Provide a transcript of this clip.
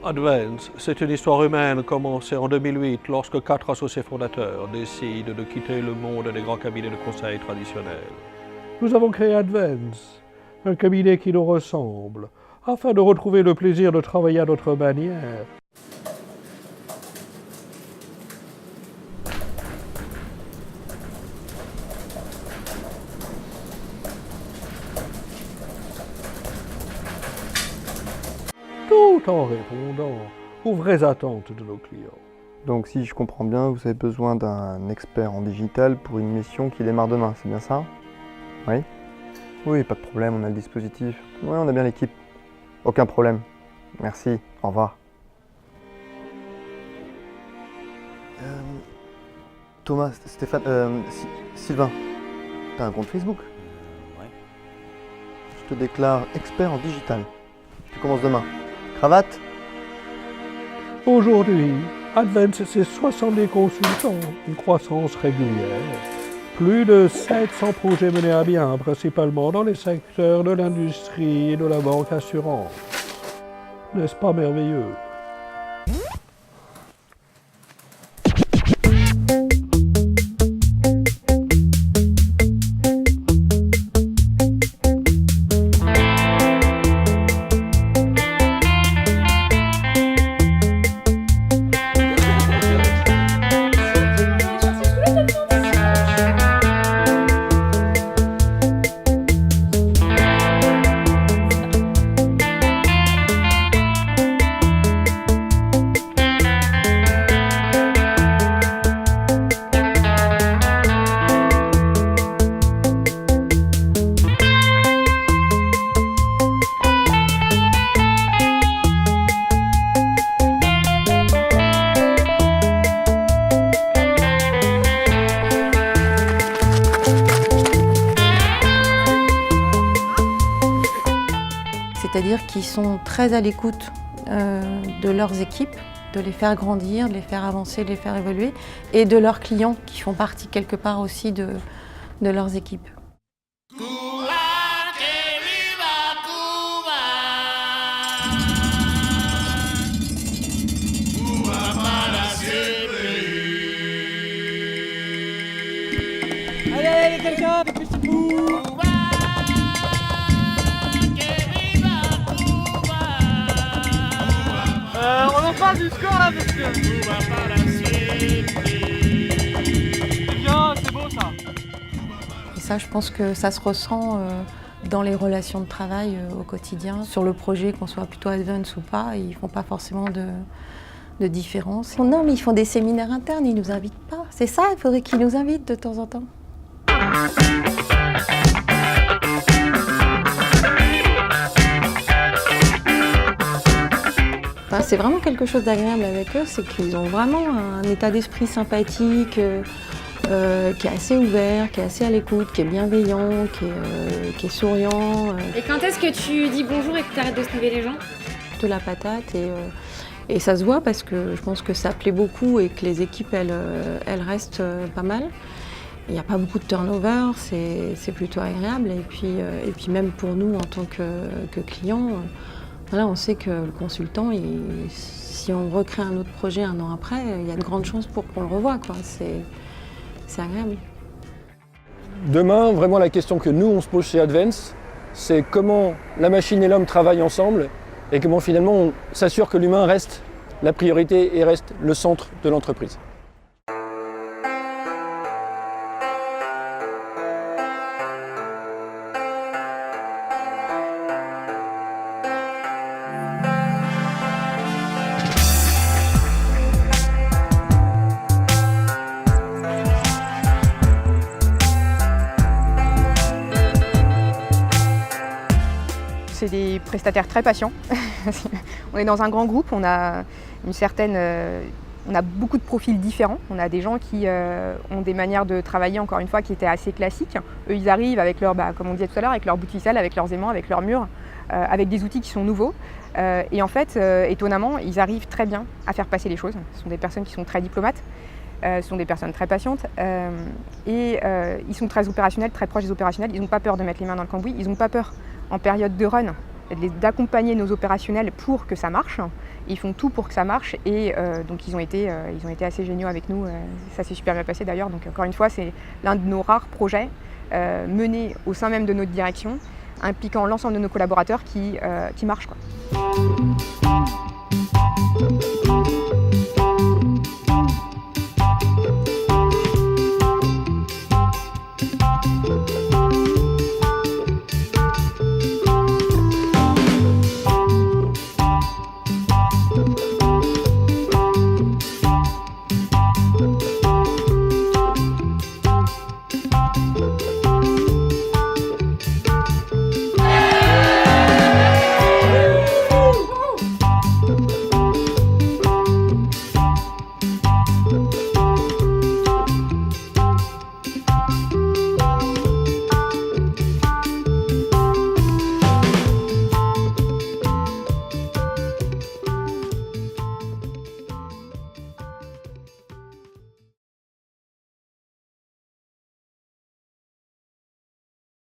Advance, c'est une histoire humaine commencée en 2008 lorsque 4 associés fondateurs décident de quitter le monde des grands cabinets de conseil traditionnels. Nous avons créé Advance, un cabinet qui nous ressemble, afin de retrouver le plaisir de travailler à notre manière. Tout en répondant aux vraies attentes de nos clients. Donc si je comprends bien, vous avez besoin d'un expert en digital pour une mission qui démarre demain, c'est bien ça? Oui? Oui, pas de problème, on a le dispositif. Oui, on a bien l'équipe. Aucun problème. Merci, au revoir. Thomas, Stéphane, Sylvain, t'as un compte Facebook? Ouais. Je te déclare expert en digital. Tu commences demain. Cravate? Aujourd'hui, Advance, c'est 70 consultants, une croissance régulière. Plus de 700 projets menés à bien, principalement dans les secteurs de l'industrie et de la banque assurance. N'est-ce pas merveilleux? C'est-à-dire qu'ils sont très à l'écoute de leurs équipes, de les faire grandir, de les faire avancer, de les faire évoluer, et de leurs clients qui font partie quelque part aussi de leurs équipes. Allez, quelqu'un avec le petit bout. On en parle du score là parce que... Bien, c'est beau ça. Et ça, je pense que ça se ressent dans les relations de travail au quotidien. Sur le projet, qu'on soit plutôt Advance ou pas, ils ne font pas forcément de différence. Non, mais ils font des séminaires internes, ils ne nous invitent pas. C'est ça, il faudrait qu'ils nous invitent de temps en temps. Enfin, c'est vraiment quelque chose d'agréable avec eux, c'est qu'ils ont vraiment un état d'esprit sympathique, qui est assez ouvert, qui est assez à l'écoute, qui est bienveillant, qui est souriant. Et quand est-ce que tu dis bonjour et que tu arrêtes de snobber les gens? De la patate et ça se voit parce que je pense que ça plaît beaucoup et que les équipes elles restent pas mal. Il n'y a pas beaucoup de turnover, c'est plutôt agréable et puis même pour nous en tant que clients, voilà, on sait que le consultant, si on recrée un autre projet un an après, il y a de grandes chances pour qu'on le revoie, quoi. C'est agréable. Demain, vraiment la question que nous on se pose chez Advance, c'est comment la machine et l'homme travaillent ensemble et comment finalement on s'assure que l'humain reste la priorité et reste le centre de l'entreprise. C'est des prestataires très patients. On est dans un grand groupe, on a beaucoup de profils différents. On a des gens qui ont des manières de travailler, encore une fois, qui étaient assez classiques. Eux, ils arrivent avec leur, comme on disait tout à l'heure, avec leur bout de ficelle, avec leurs aimants, avec leurs murs, avec des outils qui sont nouveaux. Et en fait, étonnamment, ils arrivent très bien à faire passer les choses. Ce sont des personnes qui sont très diplomates. Ce sont des personnes très patientes et ils sont très opérationnels, très proches des opérationnels. Ils n'ont pas peur de mettre les mains dans le cambouis, ils n'ont pas peur en période de run d'accompagner nos opérationnels pour que ça marche. Ils font tout pour que ça marche et donc ils ont été assez géniaux avec nous. Ça s'est super bien passé d'ailleurs. Donc encore une fois, c'est l'un de nos rares projets menés au sein même de notre direction, impliquant l'ensemble de nos collaborateurs qui marche, quoi.